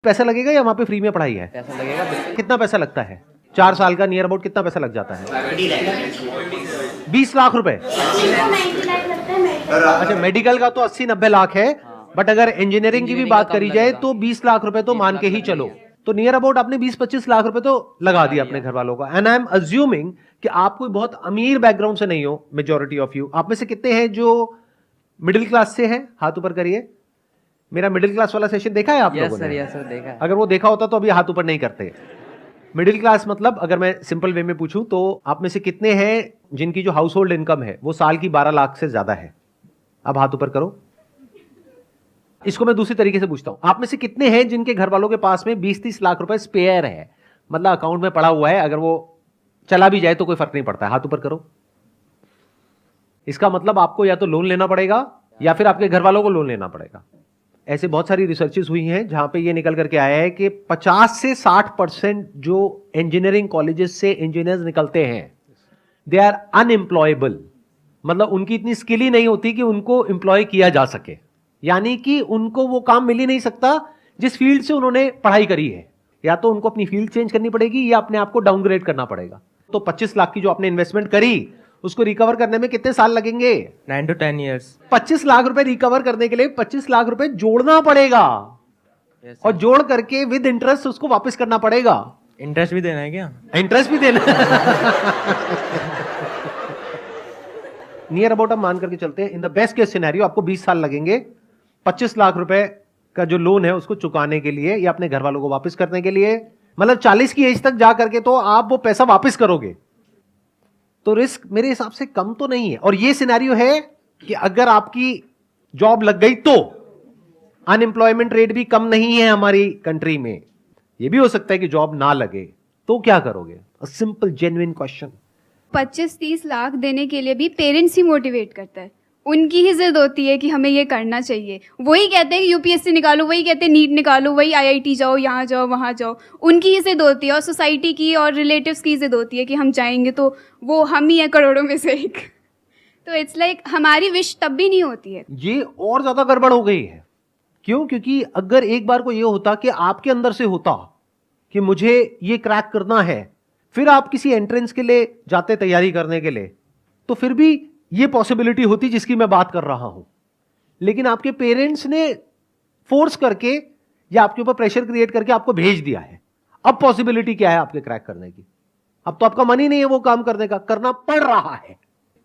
पैसा लगेगा या वहाँ पे फ्री में पढ़ाई है? पैसा लगेगा। कितना पैसा लगता है? 4 साल का नियर अबाउट कितना पैसा लग जाता है? 20 लाख रुपए। अच्छा, मेडिकल का तो 80-90 लाख है, बट अगर इंजीनियरिंग की भी बात करी जाए तो 20 लाख रुपए तो मान के ही चलो। तो नियर अबाउट आपने 20-25 लाख रुपए तो लगा दिया अपने घर वालों का। एंड आई एम अज्यूमिंग कि आप कोई बहुत अमीर बैकग्राउंड से नहीं हो, मेजॉरिटी ऑफ यू। आप में से कितने हैं जो मिडिल क्लास से हैं? हाथ ऊपर करिए। मेरा मिडिल क्लास वाला सेशन देखा है आप लोगों ने? यस सर, देखा है। अगर वो देखा होता तो अभी हाथ ऊपर नहीं करते। मिडिल क्लास मतलब अगर मैं सिंपल वे में पूछूं तो आप में से कितने हैं जिनकी जो हाउस होल्ड इनकम है वो साल की 12 लाख से ज्यादा है? अब हाथ ऊपर करो। इसको मैं दूसरी तरीके से पूछता हूं, आप में से कितने हैं जिनके घर वालों के पास में 20-30 लाख रुपए स्पेयर है, मतलब अकाउंट में पड़ा हुआ है, अगर वो चला भी जाए तो कोई फर्क नहीं पड़ता है? हाथ ऊपर करो। इसका मतलब आपको या तो लोन लेना पड़ेगा या फिर आपके घर वालों को लोन लेना पड़ेगा। ऐसे बहुत सारी रिसर्चेस हुई हैं जहां पे ये निकल करके आया है कि 50 से 60% जो इंजीनियरिंग कॉलेजेस से इंजीनियर्स निकलते हैं दे आर अनएम्प्लॉयबल, मतलब उनकी इतनी स्किल ही नहीं होती कि उनको एम्प्लॉय किया जा सके, यानी कि उनको वो काम मिल ही नहीं सकता जिस फील्ड से उन्होंने पढ़ाई करी है। या तो उनको अपनी फील्ड चेंज करनी पड़ेगी या अपने आप को डाउनग्रेड करना पड़ेगा। तो 25 लाख की जो आपने इन्वेस्टमेंट करी उसको रिकवर करने में कितने साल लगेंगे? 9 to 10 years। 25 लाख रुपए रिकवर करने के लिए 25 लाख रुपए जोड़ना पड़ेगा। और जोड़ करके विद इंटरेस्ट उसको वापस करना पड़ेगा। इंटरेस्ट भी देना है क्या? इंटरेस्ट भी देना। नियर अबाउट हम मान करके चलते हैं, in the best case scenario आपको 20 साल लगेंगे 25 लाख रुपए का जो लोन है उसको चुकाने के लिए या अपने घर वालों को वापस करने के लिए। मतलब 40 की एज तक जा करके तो आप वो पैसा वापस करोगे, तो रिस्क मेरे हिसाब से कम तो नहीं है। और ये सिनेरियो है कि अगर आपकी जॉब लग गई तो अनएम्प्लॉयमेंट रेट भी कम नहीं है हमारी कंट्री में। ये भी हो सकता है कि जॉब ना लगे, तो क्या करोगे? A simple genuine question. 25-30 lakh देने के लिए भी पेरेंट्स ही मोटिवेट करता है, उनकी ही जिद होती है कि हमें ये करना चाहिए। वही कहते हैं कि यूपीएससी निकालो, वही कहते हैं नीट निकालो, वही आईआईटी जाओ, यहाँ जाओ, वहाँ जाओ। उनकी ही जिद होती है और सोसाइटी की और रिलेटिव्स की जिद होती है कि हम जाएंगे तो वो हम ही है करोड़ों में से एक। तो इट्स लाइक हमारी विश तब भी नहीं होती है। ये और ज्यादा गड़बड़ हो गई है। क्यों? क्योंकि अगर एक बार को ये होता कि आपके अंदर से होता कि मुझे ये क्रैक करना है, फिर आप किसी एंट्रेंस के लिए जाते तैयारी करने के लिए, तो फिर भी ये पॉसिबिलिटी होती जिसकी मैं बात कर रहा हूं। लेकिन आपके पेरेंट्स ने फोर्स करके या आपके ऊपर प्रेशर क्रिएट करके आपको भेज दिया है। अब पॉसिबिलिटी क्या है आपके क्रैक करने की? अब तो आपका मन ही नहीं है वो काम करने का, करना पड़ रहा है।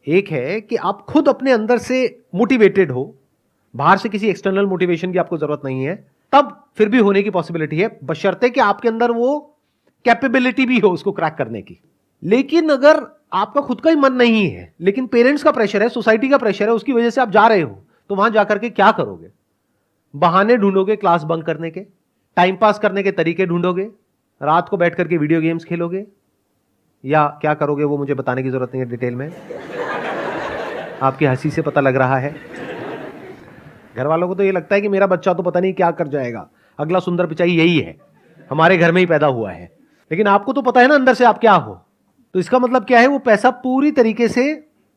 एक है कि आप खुद अपने अंदर से मोटिवेटेड हो, बाहर से किसी एक्सटर्नल मोटिवेशन की आपको जरूरत नहीं है, तब फिर भी होने की पॉसिबिलिटी है, बशर्ते कि आपके अंदर वो कैपेबिलिटी भी हो उसको क्रैक करने की। लेकिन अगर आपका खुद का ही मन नहीं है, लेकिन पेरेंट्स का प्रेशर है, सोसाइटी का प्रेशर है, उसकी वजह से आप जा रहे हो, तो वहां जाकर के क्या करोगे? बहाने ढूंढोगे क्लास बंक करने के, टाइम पास करने के तरीके ढूंढोगे, रात को बैठ करके वीडियो गेम्स खेलोगे, या क्या करोगे वो मुझे बताने की जरूरत नहीं है डिटेल में, आपकी हंसी से पता लग रहा है। घर वालों को तो ये लगता है कि मेरा बच्चा तो पता नहीं क्या कर जाएगा, अगला सुंदर पिचाई यही है, हमारे घर में ही पैदा हुआ है। लेकिन आपको तो पता है ना अंदर से आप क्या हो। तो इसका मतलब क्या है? वो पैसा पूरी तरीके से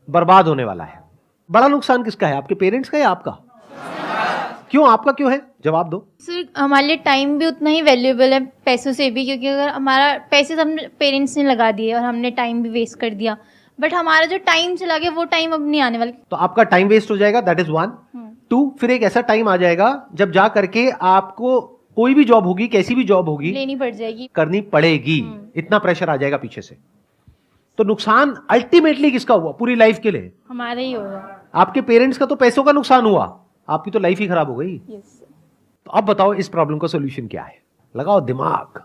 बर्बाद होने वाला है। बड़ा नुकसान किसका है, आपके पेरेंट्स का या आपका? क्यों? आपका क्यों है? जवाब दो। सर हमारे लिए टाइम भी उतना ही वैल्यूएबल है पैसों से भी, क्योंकि अगर हमारा पैसे हमने पेरेंट्स ने लगा दिए और हमने टाइम भी वेस्ट कर दिया, बट हमारा जो टाइम चला गया वो टाइम अब नहीं आने वाला। तो आपका टाइम वेस्ट हो जाएगा, दैट इज 1। 2, फिर एक ऐसा टाइम आ जाएगा जब जा करके आपको कोई भी जॉब होगी, कैसी भी जॉब होगी, लेनी पड़ जाएगी, करनी पड़ेगी। इतना प्रेशर आ जाएगा पीछे से। तो नुकसान अल्टीमेटली किसका हुआ पूरी लाइफ के लिए? हमारा ही होगा। आपके पेरेंट्स का तो पैसों का नुकसान हुआ, आपकी तो लाइफ ही खराब हो गई। यस। तो अब बताओ इस प्रॉब्लम का सॉल्यूशन क्या है? लगाओ दिमाग।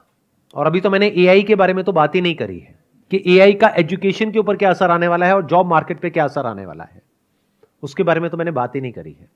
और अभी तो मैंने एआई के बारे में तो बात ही नहीं करी है कि एआई का एजुकेशन के ऊपर क्या असर आने वाला है और जॉब मार्केट पे क्या असर आने वाला है, उसके बारे में तो मैंने बात ही नहीं करी है।